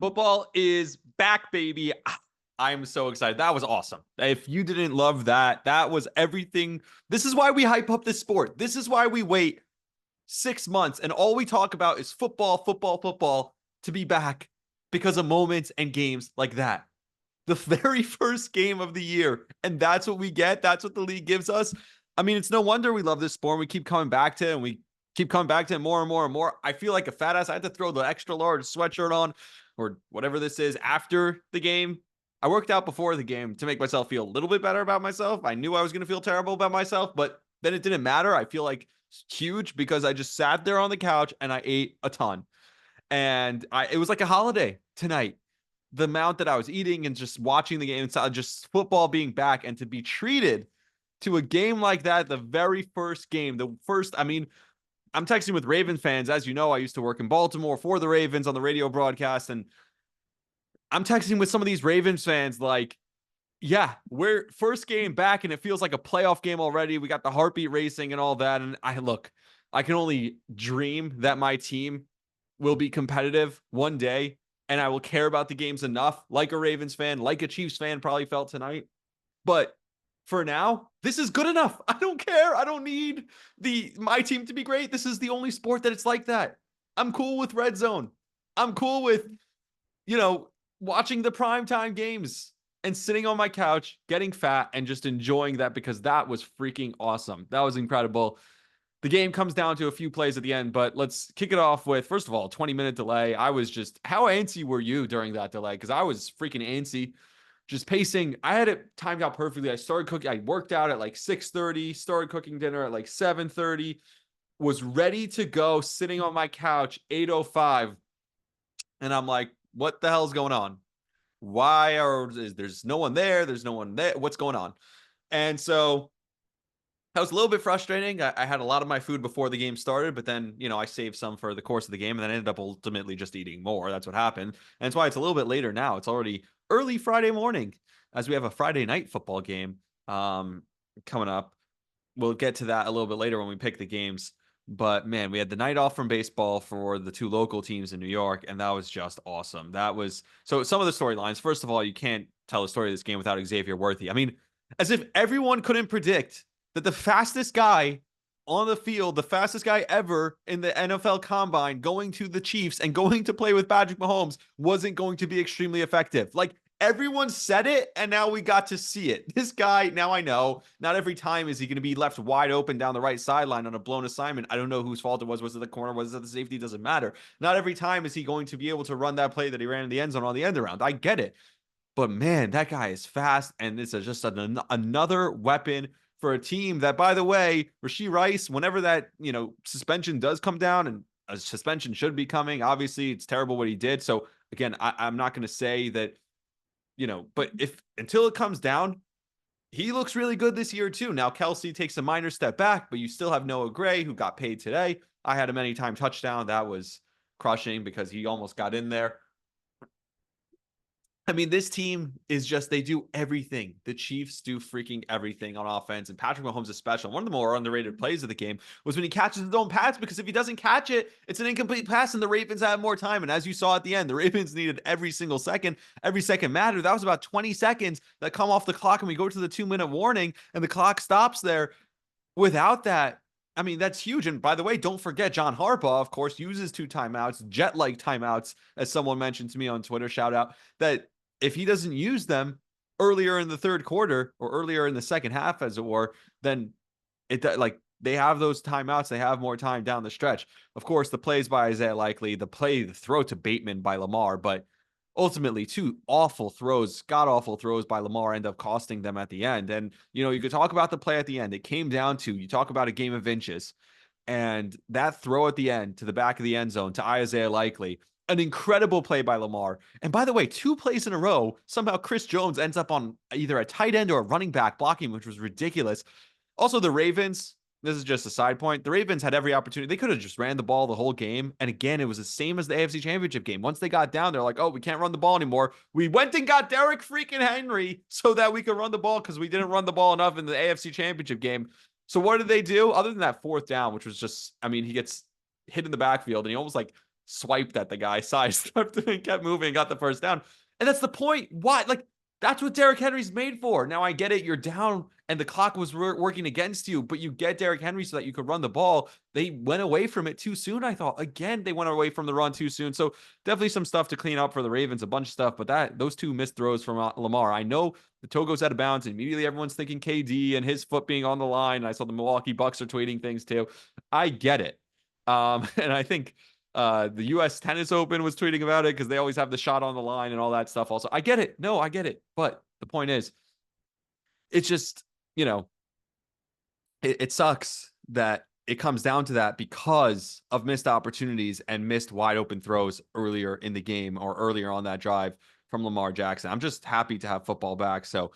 Football is back, baby. I'm so excited. That was awesome. If you didn't love that, that was everything. This is why we hype up this sport. This is why we wait 6 months and all we talk about is football, football, football to be back because of moments and games like that. The very first game of the year. And that's what we get. That's what the league gives us. I mean, it's no wonder we love this sport. We keep coming back to it and we keep coming back to it more and more and more. I feel like a fat ass. I had to throw the extra large sweatshirt on or whatever this is after the game. I worked out before the game to make myself feel a little bit better about myself. I knew I was going to feel terrible about myself, but then it didn't matter. I feel like huge because I just sat there on the couch and I ate a ton. And it was like a holiday tonight. The amount that I was eating and just watching the game, just football being back and to be treated to a game like that, the very first game, I'm texting with Ravens fans. As you know, I used to work in Baltimore for the Ravens on the radio broadcast. And I'm texting with some of these Ravens fans like, yeah, we're first game back and it feels like a playoff game already. We got the heartbeat racing and all that. And I can only dream that my team will be competitive one day and I will care about the games enough, like a Ravens fan, like a Chiefs fan probably felt tonight. But for now, this is good enough. I don't care. I don't need my team to be great. This is the only sport that it's like that. I'm cool with red zone. I'm cool with, watching the primetime games and sitting on my couch, getting fat and just enjoying that because that was freaking awesome. That was incredible. The game comes down to a few plays at the end, but let's kick it off with, first of all, a 20-minute delay. How antsy were you during that delay? Because I was freaking antsy, just pacing. I had it timed out perfectly. I started cooking. I worked out at like 6:30, started cooking dinner at like 7:30, was ready to go, sitting on my couch, 8:05. And I'm like, what the hell's going on? There's no one there? There's no one there. What's going on? And so that was a little bit frustrating. I had a lot of my food before the game started, but then, I saved some for the course of the game and then ended up ultimately just eating more. That's what happened. And that's why it's a little bit later now. It's already early Friday morning as we have a Friday night football game coming up. We'll get to that a little bit later when we pick the games. But man, we had the night off from baseball for the two local teams in New York, and that was just awesome. So some of the storylines. First of all, you can't tell the story of this game without Xavier Worthy. I mean, as if everyone couldn't predict that the fastest guy on the field, the fastest guy ever in the NFL Combine, going to the Chiefs and going to play with Patrick Mahomes wasn't going to be extremely effective. Like, everyone said it, and now we got to see it. This guy, now I know, not every time is he going to be left wide open down the right sideline on a blown assignment. I don't know whose fault it was. Was it the corner? Was it the safety? Doesn't matter. Not every time is he going to be able to run that play that he ran in the end zone on the end around. I get it. But man, that guy is fast, and this is just another weapon for a team that, by the way, Rashee Rice, whenever that, suspension does come down, and a suspension should be coming, obviously it's terrible what he did. So again, I'm not going to say that, but until it comes down, he looks really good this year too. Now, Kelsey takes a minor step back, but you still have Noah Gray, who got paid today. I had him anytime touchdown. That was crushing because he almost got in there. I mean, this team is they do everything. The Chiefs do freaking everything on offense, and Patrick Mahomes is special. One of the more underrated plays of the game was when he catches his own pass, because if he doesn't catch it, it's an incomplete pass, and the Ravens have more time. And as you saw at the end, the Ravens needed every single second. Every second mattered. That was about 20 seconds that come off the clock, and we go to the 2-minute warning, and the clock stops there. Without that, I mean, that's huge. And by the way, don't forget, John Harbaugh, of course, uses 2 timeouts, jet-like timeouts, as someone mentioned to me on Twitter, shout out, that if he doesn't use them earlier in the third quarter or earlier in the second half, as it were, then they have those timeouts. They have more time down the stretch. Of course, the plays by Isaiah Likely, the throw to Bateman by Lamar, but ultimately 2 awful throws, god-awful throws by Lamar end up costing them at the end. And, you could talk about the play at the end. It came down to, you talk about a game of inches, and that throw at the end to the back of the end zone to Isaiah Likely, an incredible play by Lamar. And by the way, 2 plays in a row, somehow Chris Jones ends up on either a tight end or a running back blocking, which was ridiculous. Also, the Ravens, this is just a side point, the Ravens had every opportunity. They could have just ran the ball the whole game. And again, it was the same as the AFC Championship game. Once they got down, they're like, oh, we can't run the ball anymore. We went and got Derek freaking Henry so that we could run the ball, because we didn't run the ball enough in the AFC Championship game. So what did they do? Other than that 4th down, which was just, I mean, he gets hit in the backfield and he almost swiped at the guy, sidestepped and kept moving, got the first down. And that's the point. Why? Like, that's what Derrick Henry's made for. Now, I get it. You're down and the clock was working against you, but you get Derrick Henry so that you could run the ball. They went away from it too soon, I thought. Again, they went away from the run too soon. So definitely some stuff to clean up for the Ravens, a bunch of stuff. But those two missed throws from Lamar. I know the toe goes out of bounds, and immediately everyone's thinking KD and his foot being on the line. And I saw the Milwaukee Bucks are tweeting things too. I get it. And I think the U.S. Tennis Open was tweeting about it because they always have the shot on the line and all that stuff also. I get it. No, I get it. But the point is, it's just, it sucks that it comes down to that because of missed opportunities and missed wide open throws earlier in the game or earlier on that drive from Lamar Jackson. I'm just happy to have football back. So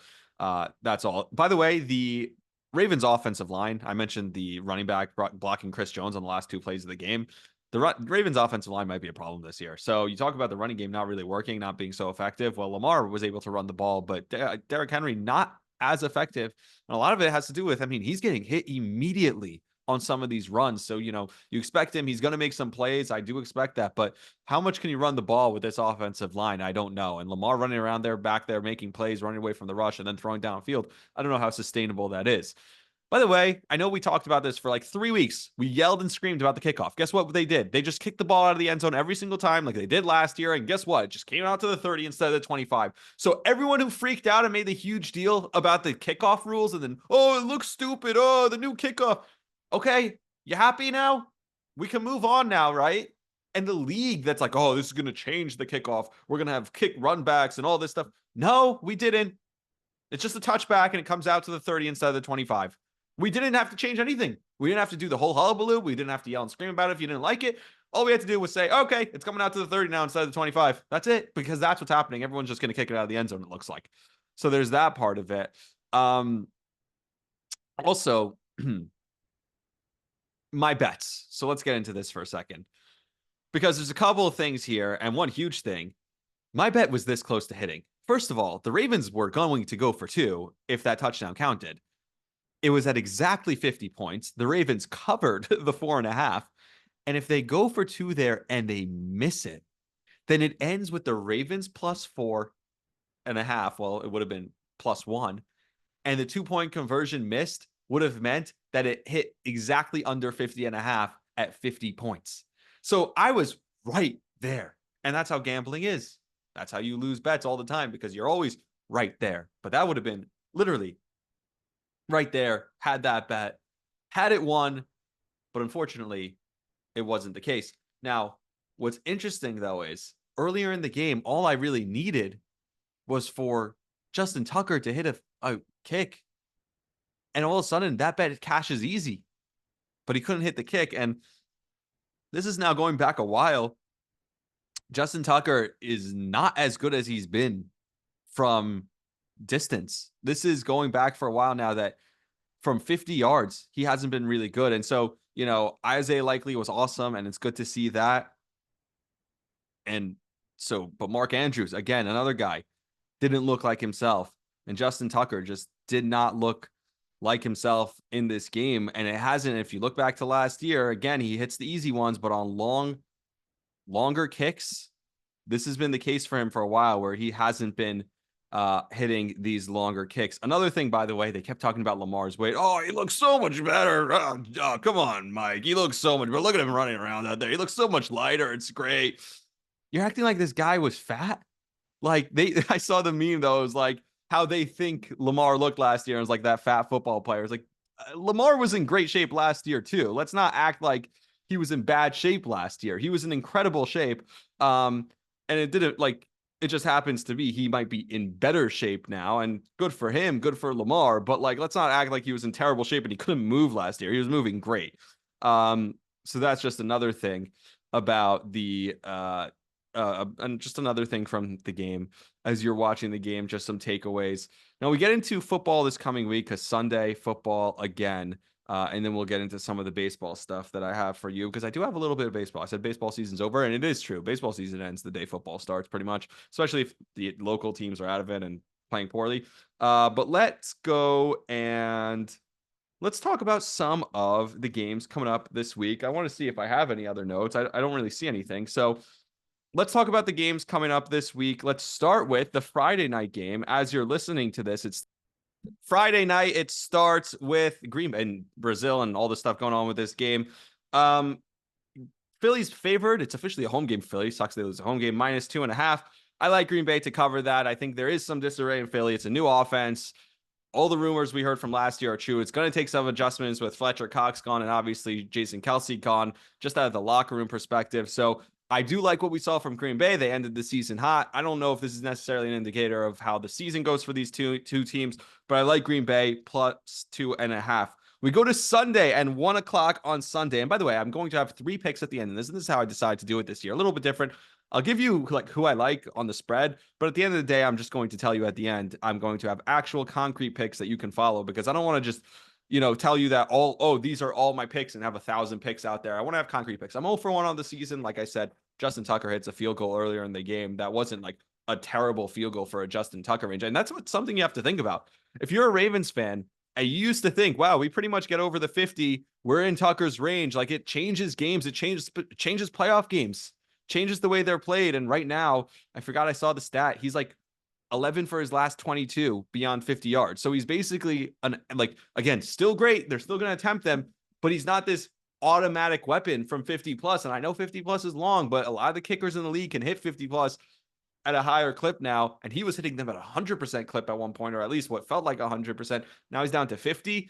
that's all. By the way, the Ravens offensive line, I mentioned the running back blocking Chris Jones on the last two plays of the game. The Ravens offensive line might be a problem this year. So you talk about the running game not really working, not being so effective. Well, Lamar was able to run the ball, but Derrick Henry not as effective. And a lot of it has to do with, he's getting hit immediately on some of these runs. So, you expect him, he's going to make some plays. I do expect that, but how much can you run the ball with this offensive line? I don't know. And Lamar running around there, back there, making plays, running away from the rush and then throwing downfield. I don't know how sustainable that is. By the way, I know we talked about this for like 3 weeks. We yelled and screamed about the kickoff. Guess what they did? They just kicked the ball out of the end zone every single time like they did last year. And guess what? It just came out to the 30 instead of the 25. So everyone who freaked out and made the huge deal about the kickoff rules and then, oh, it looks stupid. Oh, the new kickoff. Okay, you happy now? We can move on now, right? And the league that's like, oh, this is going to change the kickoff. We're going to have kick run backs and all this stuff. No, we didn't. It's just a touchback and it comes out to the 30 instead of the 25. We didn't have to change anything. We didn't have to do the whole hullabaloo. We didn't have to yell and scream about it if you didn't like it. All we had to do was say, okay, it's coming out to the 30 now instead of the 25. That's it, because that's what's happening. Everyone's just going to kick it out of the end zone, it looks like. So there's that part of it. Also, my bets. So let's get into this for a second, because there's a couple of things here, and one huge thing. My bet was this close to hitting. First of all, the Ravens were going to go for 2 if that touchdown counted. It was at exactly 50 points. The Ravens covered the 4.5. And if they go for 2 there and they miss it, then it ends with the Ravens plus 4.5. Well, it would have been plus 1. And the 2-point conversion missed would have meant that it hit exactly under 50.5 at 50 points. So I was right there. And that's how gambling is. That's how you lose bets all the time, because you're always right there. But that would have been literally right there, had that bet, had it won, but unfortunately, it wasn't the case. Now, what's interesting, though, is earlier in the game, all I really needed was for Justin Tucker to hit a kick. And all of a sudden, that bet cashes easy. But he couldn't hit the kick. And this is now going back a while. Justin Tucker is not as good as he's been from distance. This is going back for a while now that from 50 yards, he hasn't been really good. And so, Isaiah Likely was awesome, and it's good to see that. And so, but Mark Andrews, again, another guy, didn't look like himself. And Justin Tucker just did not look like himself in this game. And it hasn't, if you look back to last year, again, he hits the easy ones, but on longer kicks, this has been the case for him for a while, where he hasn't been hitting these longer kicks. Another thing, by the way, they kept talking about Lamar's weight. Oh, he looks so much better. Oh, come on, Mike. He looks so much better. Look at him running around out there. He looks so much lighter. It's great. You're acting like this guy was fat. Like I saw the meme though. It was like how they think Lamar looked last year. It was like that fat football player. It's like Lamar was in great shape last year too. Let's not act like he was in bad shape last year. He was in incredible shape. And it didn't like, it just happens to be he might be in better shape now, and good for him, good for Lamar. But like, let's not act like he was in terrible shape and he couldn't move last year. He was moving great. So that's just another thing about the and just another thing from the game as you're watching the game, just some takeaways. Now we get into football this coming week, because Sunday football again. And then we'll get into some of the baseball stuff that I have for you, because I do have a little bit of baseball. I said baseball season's over, and it is true. Baseball season ends the day football starts, pretty much, especially if the local teams are out of it and playing poorly. But let's go and let's talk about some of the games coming up this week. I want to see if I have any other notes. I don't really see anything. So let's talk about the games coming up this week. Let's start with the Friday night game. As you're listening to this, it's Friday night. It starts with Green Bay and Brazil and all the stuff going on with this game. Um, Philly's favored. It's officially a home game for Philly. Sucks they lose a home game, -2.5. I like Green Bay to cover that. I think there is some disarray in Philly. It's a new offense. All the rumors we heard from last year are true. It's going to take some adjustments with Fletcher Cox gone and obviously Jason Kelce gone, just out of the locker room perspective. So I do like what we saw from Green Bay. They ended the season hot. I don't know if this is necessarily an indicator of how the season goes for these two teams, but I like Green Bay +2.5. We go to Sunday and 1 o'clock on Sunday. And by the way, I'm going to have 3 picks at the end. And this is how I decided to do it this year. A little bit different. I'll give you like who I like on the spread, but at the end of the day, I'm just going to tell you at the end, I'm going to have actual concrete picks that you can follow because I don't want to just, tell you that these are all my picks and have 1,000 picks out there. I want to have concrete picks. I'm 0 for 1 on the season. Like I said, Justin Tucker hits a field goal earlier in the game. That wasn't like a terrible field goal for a Justin Tucker range. And that's something you have to think about. If you're a Ravens fan, I used to think, wow, we pretty much get over the 50. We're in Tucker's range. Like it changes games. It changes playoff games, changes the way they're played. And right now, I forgot I saw the stat. He's like 11 for his last 22 beyond 50 yards. So he's basically again, still great. They're still going to attempt them, but he's not this automatic weapon from 50 plus. And I know 50 plus is long, but a lot of the kickers in the league can hit 50 plus at a higher clip now. And he was hitting them at 100% clip at one point, or at least what felt like 100%. Now he's down to 50.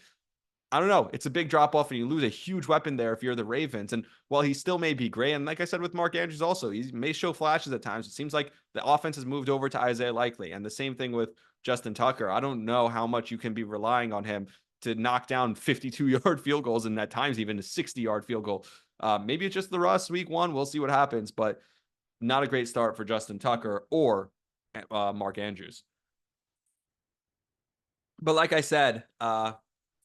I don't know. It's a big drop off, and you lose a huge weapon there if you're the Ravens. And while he still may be great, and like I said with Mark Andrews, also he may show flashes at times. It seems like the offense has moved over to Isaiah Likely, and the same thing with Justin Tucker. I don't know how much you can be relying on him to knock down 52-yard field goals, and at times even a 60-yard field goal. Maybe it's just the rust week 1. We'll see what happens, but not a great start for Justin Tucker or Mark Andrews. But like I said,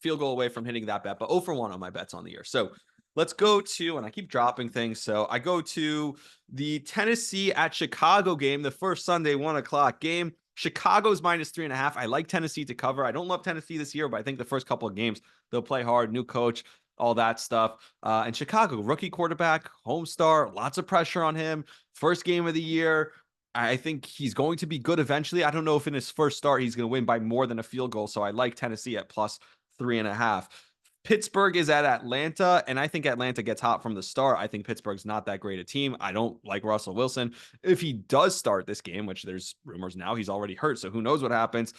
field goal away from hitting that bet, but 0 for 1 on my bets on the year. So let's go to, and I keep dropping things. So I go to the Tennessee at Chicago game, the first Sunday 1 o'clock game. Chicago's -3.5. I like Tennessee to cover. I don't love Tennessee this year, but I think the first couple of games they'll play hard, new coach, all that stuff. And Chicago, rookie quarterback, home star, lots of pressure on him. First game of the year. I think he's going to be good eventually. I don't know if in his first start he's going to win by more than a field goal. So I like Tennessee at +3.5. Pittsburgh is at Atlanta, and I think Atlanta gets hot from the start. I think Pittsburgh's not that great a team. I don't like Russell Wilson. If he does start this game, which there's rumors now he's already hurt, so who knows what happens.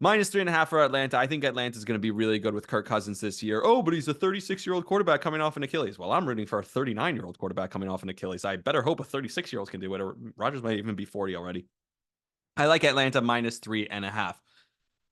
-3.5 for Atlanta. I think Atlanta's going to be really good with Kirk Cousins this year. Oh, but he's a 36-year-old quarterback coming off an Achilles. Well, I'm rooting for a 39-year-old quarterback coming off an Achilles. I better hope a 36-year-old can do it. Rodgers might even be 40 already. I like Atlanta -3.5.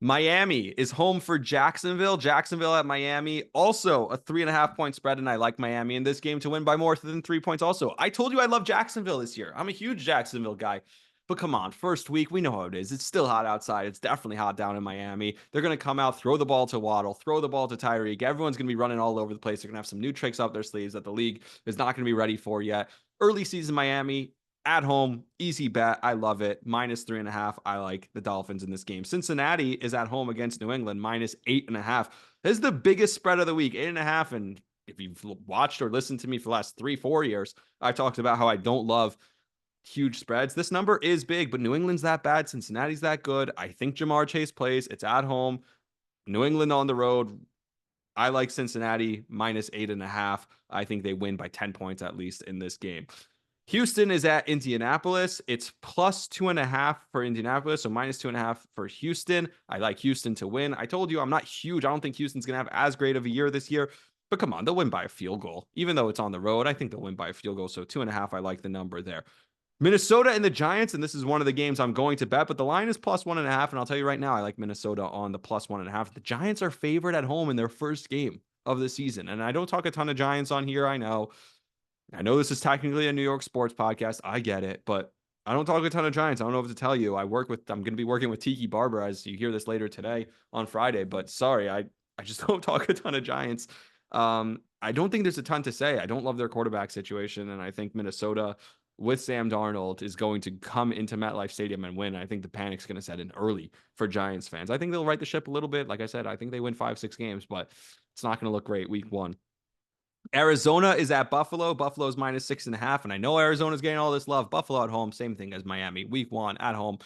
Miami is home for Jacksonville. Jacksonville at Miami, also a 3.5-point spread, and I like Miami in this game to win by more than 3 points also. I told you I love Jacksonville this year. I'm a huge Jacksonville guy. But come on, first week, we know how it is. It's still hot outside. It's definitely hot down in Miami. They're going to come out, throw the ball to Waddle, throw the ball to Tyreek. Everyone's going to be running all over the place. They're going to have some new tricks up their sleeves that the league is not going to be ready for yet. Early season Miami, at home, easy bet. I love it. -3.5. I like the Dolphins in this game. Cincinnati is at home against New England, -8.5. This is the biggest spread of the week, 8.5. And if you've watched or listened to me for the last 3-4 years, I've talked about how I don't love huge spreads. This number is big, but New England's that bad. Cincinnati's that good. I think Jamar Chase plays. It's at home. New England on the road. I like Cincinnati -8.5. I think they win by 10 points at least in this game. Houston is at Indianapolis. It's +2.5 for Indianapolis, so -2.5 for Houston. I like Houston to win. I told you I'm not huge. I don't think Houston's going to have as great of a year this year, but come on, they'll win by a field goal. Even though it's on the road, I think they'll win by a field goal, so 2.5, I like the number there. Minnesota and the Giants, and this is one of the games I'm going to bet, but the line is +1.5, and I'll tell you right now, I like Minnesota on the +1.5. The Giants are favored at home in their first game of the season, and I don't talk a ton of Giants on here, I know this is technically a New York sports podcast. I get it, but I don't talk a ton of Giants. I don't know what to tell you. I'm going to be working with Tiki Barber as you hear this later today on Friday, but sorry, I just don't talk a ton of Giants. I don't think there's a ton to say. I don't love their quarterback situation, and I think Minnesota with Sam Darnold is going to come into MetLife Stadium and win. I think the panic's going to set in early for Giants fans. I think they'll right the ship a little bit. Like I said, I think they win 5-6 games, but it's not going to look great week one. Arizona is at Buffalo. Buffalo's -6.5. And I know Arizona's getting all this love. Buffalo at home, same thing as Miami. Week one at home.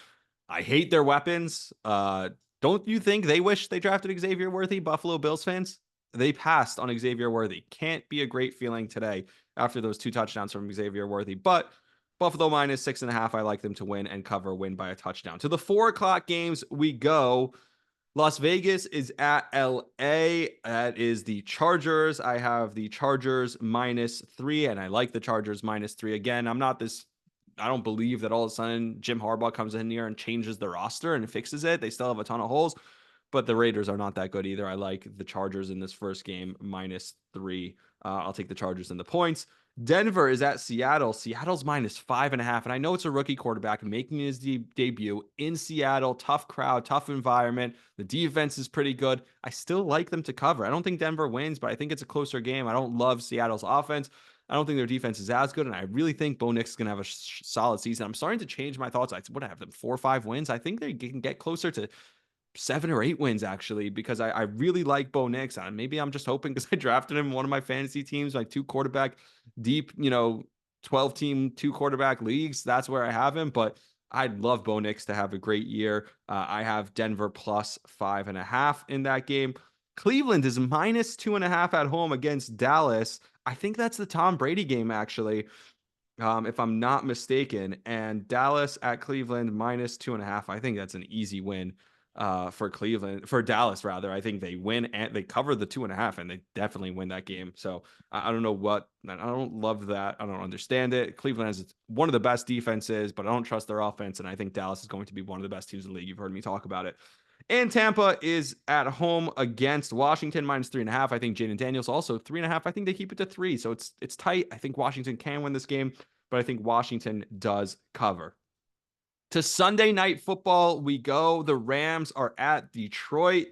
I hate their weapons. Don't you think they wish they drafted Xavier Worthy, Buffalo Bills fans? They passed on Xavier Worthy. Can't be a great feeling today after those 2 touchdowns from Xavier Worthy. But Buffalo -6.5. I like them to win and cover, win by a touchdown. To the 4 o'clock games we go. Las Vegas is at LA. That is the Chargers. I have the Chargers -3, and I like the Chargers -3. Again, I don't believe that all of a sudden Jim Harbaugh comes in here and changes the roster and fixes it. They still have a ton of holes, but the Raiders are not that good either. I like the Chargers in this first game -3. I'll take the Chargers in the points. Denver is at Seattle. Seattle's -5.5. And I know it's a rookie quarterback making his debut in Seattle. Tough crowd, tough environment. The defense is pretty good. I still like them to cover. I don't think Denver wins, but I think it's a closer game. I don't love Seattle's offense. I don't think their defense is as good. And I really think Bo Nix is going to have a solid season. I'm starting to change my thoughts. I would have them 4 or 5 wins. I think they can get closer to 7 or 8 wins actually, because I really like Bo Nix. Maybe I'm just hoping because I drafted him in one of my fantasy teams, like 2 quarterback deep, 12 team, 2 quarterback leagues. That's where I have him, but I'd love Bo Nix to have a great year. I have Denver +5.5 in that game. Cleveland is -2.5 at home against Dallas. I think that's the Tom Brady game actually. If I'm not mistaken, and Dallas at Cleveland -2.5. I think that's an easy win for Dallas rather. I think they win and they cover the 2.5 and they definitely win that game. So I don't know I don't love that. I don't understand it. Cleveland has one of the best defenses, but I don't trust their offense. And I think Dallas is going to be one of the best teams in the league. You've heard me talk about it. And Tampa is at home against Washington -3.5. I think Jaden Daniels also 3.5. I think they keep it to 3. So it's tight. I think Washington can win this game, but I think Washington does cover. To Sunday Night Football we go. The Rams are at Detroit.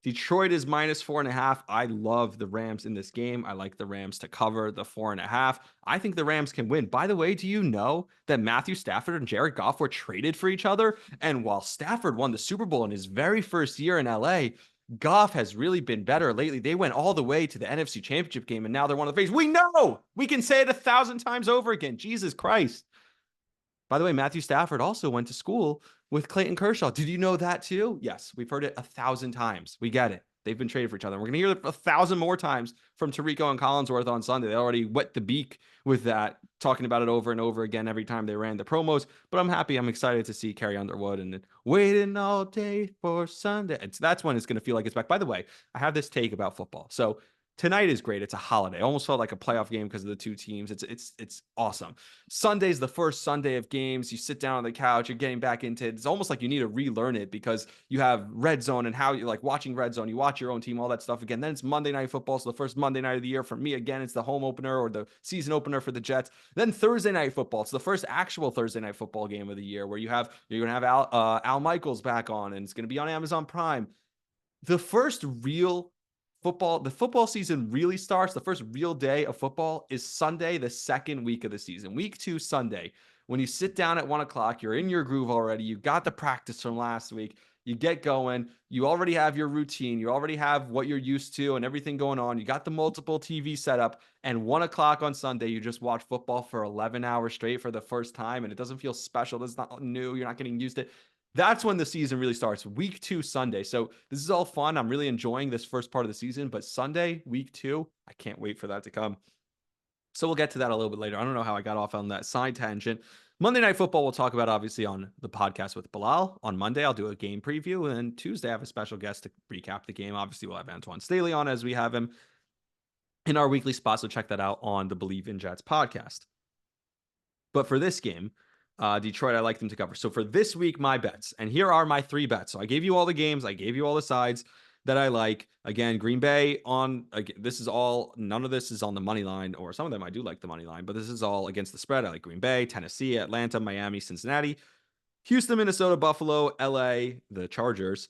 Detroit is -4.5. I love the Rams in this game. I like the Rams to cover the 4.5. I think the Rams can win. By the way, do you know that Matthew Stafford and Jared Goff were traded for each other? And while Stafford won the Super Bowl in his very first year in LA, Goff has really been better lately. They went all the way to the NFC Championship game, and now they're one of the favorites. We know! We can say it 1,000 times over again. Jesus Christ. By the way, Matthew Stafford also went to school with Clayton Kershaw. Did you know that too? Yes, we've heard it 1,000 times. We get it. They've been traded for each other. We're going to hear it 1,000 more times from Tirico and Collinsworth on Sunday. They already wet the beak with that, talking about it over and over again every time they ran the promos. But I'm happy. I'm excited to see Carrie Underwood and waiting all day for Sunday. That's when it's going to feel like it's back. By the way, I have this take about football. So tonight is great. It's a holiday. Almost felt like a playoff game because of the 2 teams. It's awesome. Sunday's the first Sunday of games. You sit down on the couch, you're getting back into it. It's almost like you need to relearn it because you have Red Zone and how you like watching Red Zone. You watch your own team, all that stuff again. Then it's Monday Night Football. So the first Monday night of the year for me, again, it's the home opener or the season opener for the Jets. Then Thursday Night Football. It's the first actual Thursday Night Football game of the year where you're going to have Al Michaels back on, and it's going to be on Amazon Prime. The first real the football season really starts. The first real day of football is Sunday, the second week of the season. Week 2, Sunday. When you sit down at 1 o'clock, you're in your groove already. You got the practice from last week. You get going. You already have your routine. You already have what you're used to and everything going on. You got the multiple TV setup. And 1 o'clock on Sunday, you just watch football for 11 hours straight for the first time. And it doesn't feel special. It's not new. You're not getting used to it. That's when the season really starts. Week 2, Sunday. So this is all fun. I'm really enjoying this first part of the season, but Sunday, week 2, I can't wait for that to come. So we'll get to that a little bit later. I don't know how I got off on that side tangent. Monday Night Football, we'll talk about obviously on the podcast with Bilal. On Monday, I'll do a game preview. And then Tuesday, I have a special guest to recap the game. Obviously, we'll have Antoine Staley on as we have him in our weekly spot. So check that out on the Believe in Jets podcast. But for this game, Detroit, I like them to cover. So for this week, my bets, and here are my 3 bets. So I gave you all the games. I gave you all the sides that I like. Again, Green Bay none of this is on the money line, or some of them I do like the money line, but this is all against the spread. I like Green Bay, Tennessee, Atlanta, Miami, Cincinnati, Houston, Minnesota, Buffalo, LA, the Chargers,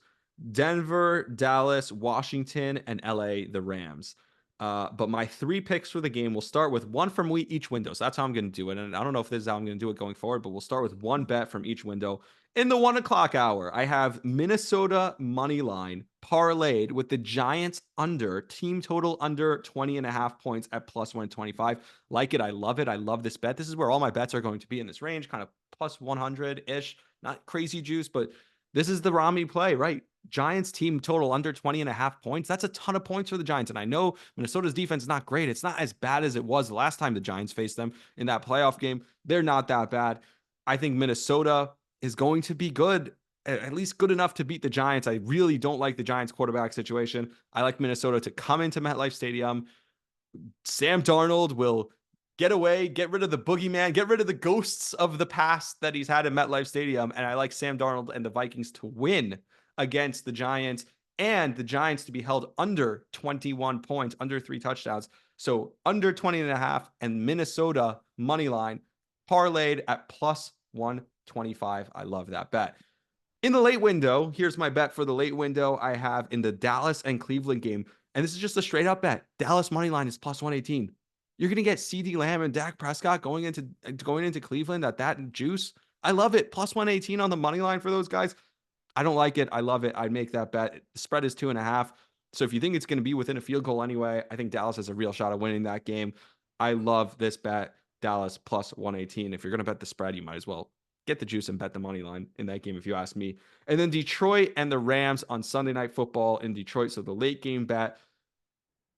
Denver, Dallas, Washington, and LA, the Rams. But my 3 picks for the game will start with one from each window. So that's how I'm going to do it. And I don't know if this is how I'm going to do it going forward, but we'll start with one bet from each window. In the 1 o'clock hour, I have Minnesota money line parlayed with the Giants under team total under 20.5 points at plus 125. Like it. I love it. I love this bet. This is where all my bets are going to be in this range, kind of plus 100 ish. Not crazy juice, but this is the Rami play, right? Giants team total under 20.5 points. That's a ton of points for the Giants. And I know Minnesota's defense is not great. It's not as bad as it was the last time the Giants faced them in that playoff game. They're not that bad. I think Minnesota is going to be good, at least good enough to beat the Giants. I really don't like the Giants quarterback situation. I like Minnesota to come into MetLife Stadium. Sam Darnold will get away, get rid of the boogeyman, get rid of the ghosts of the past that he's had in MetLife Stadium. And I like Sam Darnold and the Vikings to win against the Giants, and the Giants to be held under 21 points, under 3 touchdowns. So under 20.5, and Minnesota money line parlayed at plus 125. I love that bet. In the late window, here's my bet for the late window. I have in the Dallas and Cleveland game, and this is just a straight up bet. Dallas money line is plus 118. You're going to get CeeDee Lamb and Dak Prescott going into Cleveland at that juice. I love it. Plus 118 on the money line for those guys. I don't like it. I love it. I'd make that bet. The spread is 2.5. So if you think it's going to be within a field goal anyway, I think Dallas has a real shot at winning that game. I love this bet. Dallas plus 118. If you're going to bet the spread, you might as well get the juice and bet the money line in that game, if you ask me. And then Detroit and the Rams on Sunday Night Football in Detroit. So the late game bet.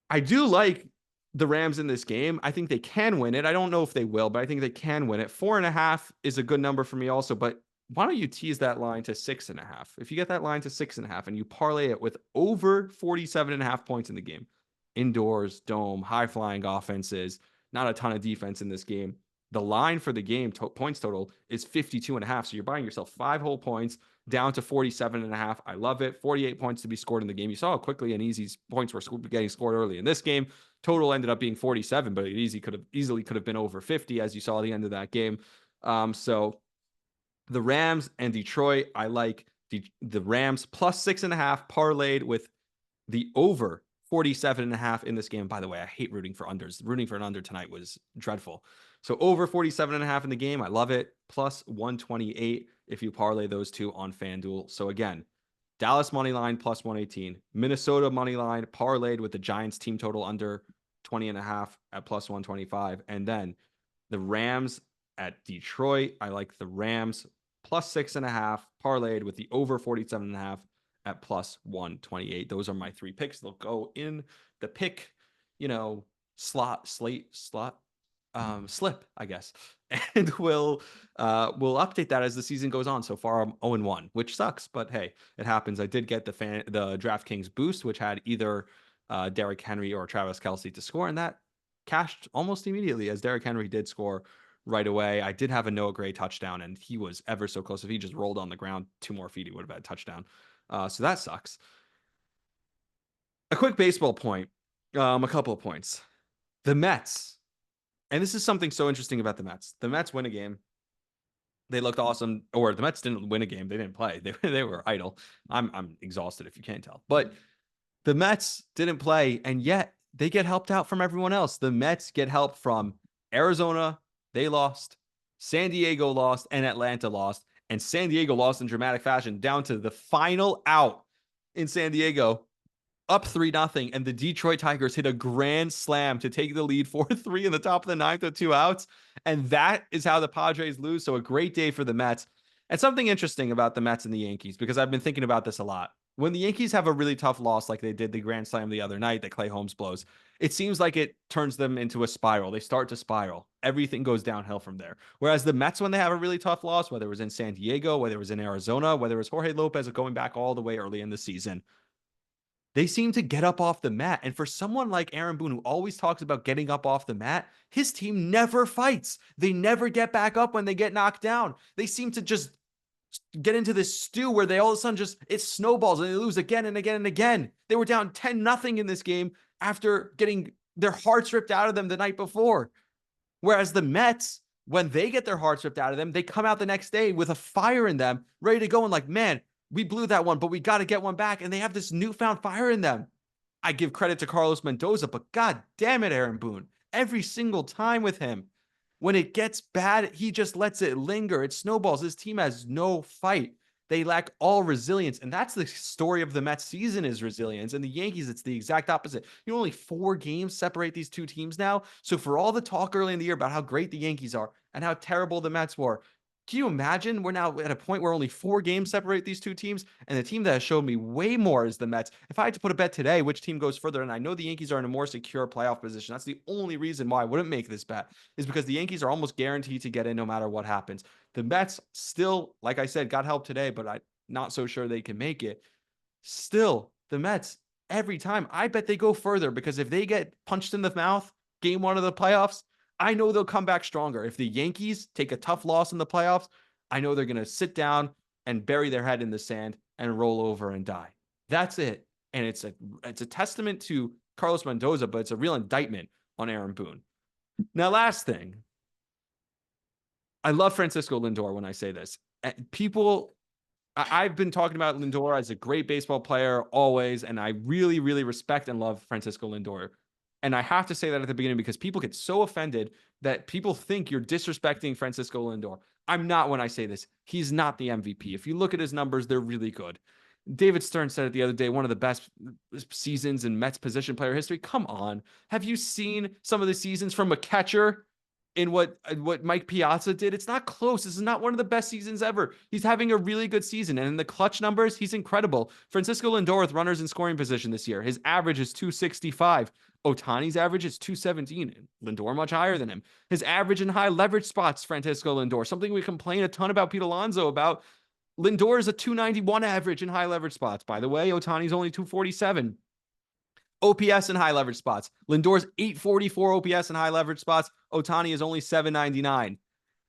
I do like the Rams in this game. I think they can win it. I don't know if they will, but I think they can win it. 4.5 is a good number for me also, but why don't you tease that line to 6.5? If you get that line to 6.5 and you parlay it with over 47.5 points in the game, indoors, dome, high flying offenses, not a ton of defense in this game. The line for the game points total is 52.5. So you're buying yourself 5 whole points down to 47.5. I love it. 48 points to be scored in the game. You saw how quickly and easy points were getting scored early in this game. Total ended up being 47, but it easily could have been over 50, as you saw at the end of that game. So the Rams and Detroit, I like the Rams plus 6.5 parlayed with the over 47.5 in this game. By the way, I hate rooting for unders. Rooting for an under tonight was dreadful. So over 47.5 in the game. I love it. Plus 128 if you parlay those two on FanDuel. So again, Dallas money line plus 118. Minnesota money line parlayed with the Giants team total under 20.5 at plus 125. And then the Rams at Detroit. I like the Rams plus 6.5 parlayed with the over 47.5 at plus 128. Those are my 3 picks. They'll go in the pick, slip, I guess. And we'll update that as the season goes on. So far, I'm 0-1, which sucks, but hey, it happens. I did get the DraftKings boost, which had either Derrick Henry or Travis Kelce to score, and that cashed almost immediately as Derrick Henry did score right away. I did have a Noah Gray touchdown, and he was ever so close. If he just rolled on the ground 2 more feet, he would have had a touchdown. So that sucks. A quick baseball point, a couple of points. The Mets, and this is something so interesting about the Mets. The Mets win a game. They looked awesome, or the Mets didn't win a game. They didn't play. They were idle. I'm exhausted if you can't tell. But the Mets didn't play, and yet they get helped out from everyone else. The Mets get help from Arizona. They lost. San Diego lost, and Atlanta lost. And San Diego lost in dramatic fashion down to the final out in San Diego, up 3-0. And the Detroit Tigers hit a grand slam to take the lead 4-3 in the top of the 9th with 2 outs. And that is how the Padres lose. So a great day for the Mets. And something interesting about the Mets and the Yankees, because I've been thinking about this a lot. When the Yankees have a really tough loss like they did the grand slam the other night that Clay Holmes blows, it seems like it turns them into a spiral. They start to spiral. Everything goes downhill from there. Whereas the Mets, when they have a really tough loss, whether it was in San Diego, whether it was in Arizona, whether it was Jorge Lopez going back all the way early in the season, they seem to get up off the mat. And for someone like Aaron Boone, who always talks about getting up off the mat, his team never fights. They never get back up when they get knocked down. They seem to just get into this stew where they all of a sudden it snowballs and they lose again and again and again. They were down 10-0 in this game after getting their hearts ripped out of them the night before. Whereas the Mets, when they get their hearts ripped out of them, they come out the next day with a fire in them, ready to go and like, man, we blew that one, but we got to get one back. And they have this newfound fire in them. I give credit to Carlos Mendoza, but god damn it, Aaron Boone. Every single time with him, when it gets bad, he just lets it linger. It snowballs. His team has no fight. They lack all resilience. And that's the story of the Mets season is resilience. And the Yankees, it's the exact opposite. Only 4 games separate these two teams now. So for all the talk early in the year about how great the Yankees are and how terrible the Mets were, can you imagine we're now at a point where only 4 games separate these two teams? And the team that has showed me way more is the Mets. If I had to put a bet today, which team goes further, and I know the Yankees are in a more secure playoff position, that's the only reason why I wouldn't make this bet, is because the Yankees are almost guaranteed to get in no matter what happens. The Mets still, like I said, got help today, but I'm not so sure they can make it. Still, the Mets, every time, I bet they go further because if they get punched in the mouth game 1 of the playoffs, I know they'll come back stronger. If the Yankees take a tough loss in the playoffs, I know they're going to sit down and bury their head in the sand and roll over and die. That's it. And it's a testament to Carlos Mendoza, but it's a real indictment on Aaron Boone. Now, last thing, I love Francisco Lindor when I say this. I've been talking about Lindor as a great baseball player always, and I really, really respect and love Francisco Lindor. And I have to say that at the beginning because people get so offended that people think you're disrespecting Francisco Lindor. I'm not when I say this. He's not the MVP. If you look at his numbers, they're really good. David Stern said it the other day, one of the best seasons in Mets position player history. Come on. Have you seen some of the seasons from a catcher in what Mike Piazza did? It's not close. This is not one of the best seasons ever. He's having a really good season. And in the clutch numbers, he's incredible. Francisco Lindor with runners in scoring position this year. His average is 265. Otani's average is 217. Lindor much higher than him. His average in high leverage spots, Francisco Lindor, something we complain a ton about Pete Alonso about. Lindor is a 291 average in high leverage spots. By the way, Otani's only 247. OPS in high leverage spots. Lindor's 844 OPS in high leverage spots. Otani is only 799.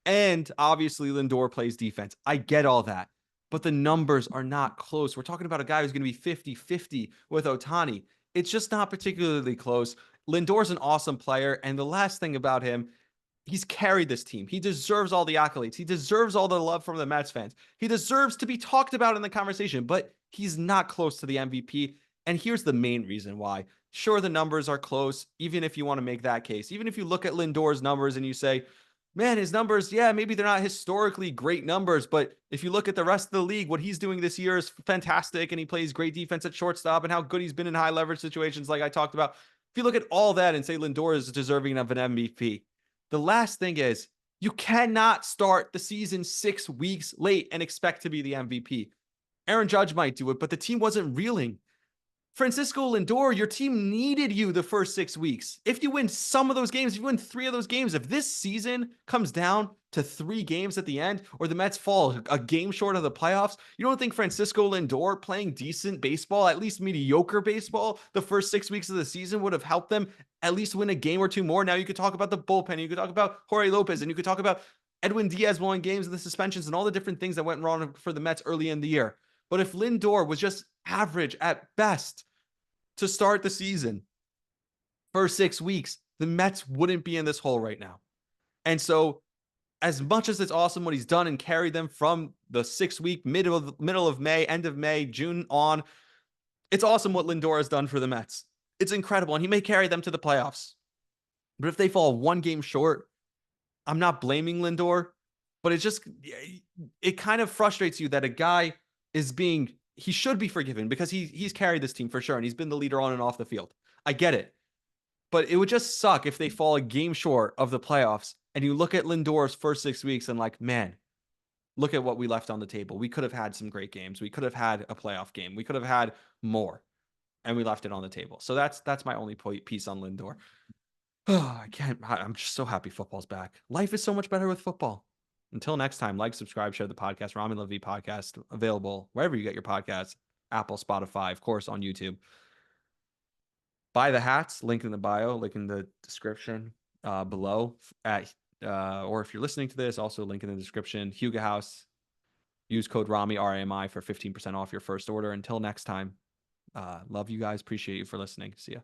And obviously, Lindor plays defense. I get all that. But the numbers are not close. We're talking about a guy who's going to be 50-50 with Otani. It's just not particularly close. Lindor's an awesome player. And the last thing about him, he's carried this team. He deserves all the accolades. He deserves all the love from the Mets fans. He deserves to be talked about in the conversation, but he's not close to the MVP. And here's the main reason why. Sure, the numbers are close, even if you want to make that case. Even if you look at Lindor's numbers and you say, man, his numbers, yeah, maybe they're not historically great numbers, but if you look at the rest of the league, what he's doing this year is fantastic, and he plays great defense at shortstop, and how good he's been in high leverage situations like I talked about. If you look at all that and say Lindor is deserving of an MVP, the last thing is you cannot start the season 6 weeks late and expect to be the MVP. Aaron Judge might do it, but the team wasn't reeling. Francisco Lindor, your team needed you the first 6 weeks. If you win some of those games, if you win 3 of those games, if this season comes down to 3 games at the end, or the Mets fall a game short of the playoffs, you don't think Francisco Lindor playing decent baseball, at least mediocre baseball, the first 6 weeks of the season would have helped them at least win a game or 2 more? Now you could talk about the bullpen, you could talk about Jorge Lopez, and you could talk about Edwin Diaz blowing games and the suspensions and all the different things that went wrong for the Mets early in the year. But if Lindor was just average at best to start the season for 6 weeks, the Mets wouldn't be in this hole right now. And so as much as it's awesome what he's done and carried them from the 6-week middle of May, end of May, June on, it's awesome what Lindor has done for the Mets. It's incredible. And he may carry them to the playoffs. But if they fall 1 game short, I'm not blaming Lindor, but it kind of frustrates you that a guy he should be forgiven because he's carried this team for sure, and he's been the leader on and off the field. I get it. But it would just suck if they fall a game short of the playoffs, and you look at Lindor's first 6 weeks and like, man, look at what we left on the table. We could have had some great games. We could have had a playoff game. We could have had more, and we left it on the table. So that's my only piece on Lindor. I'm just so happy football's back. Life is so much better with football. Until next time, like, subscribe, share the podcast. Rami Levy podcast available wherever you get your podcasts. Apple, Spotify, of course, on YouTube. Buy the hats. Link in the bio. Link in the description below. Or if you're listening to this, also link in the description. Huga House. Use code Rami RAMI for 15% off your first order. Until next time, love you guys. Appreciate you for listening. See ya.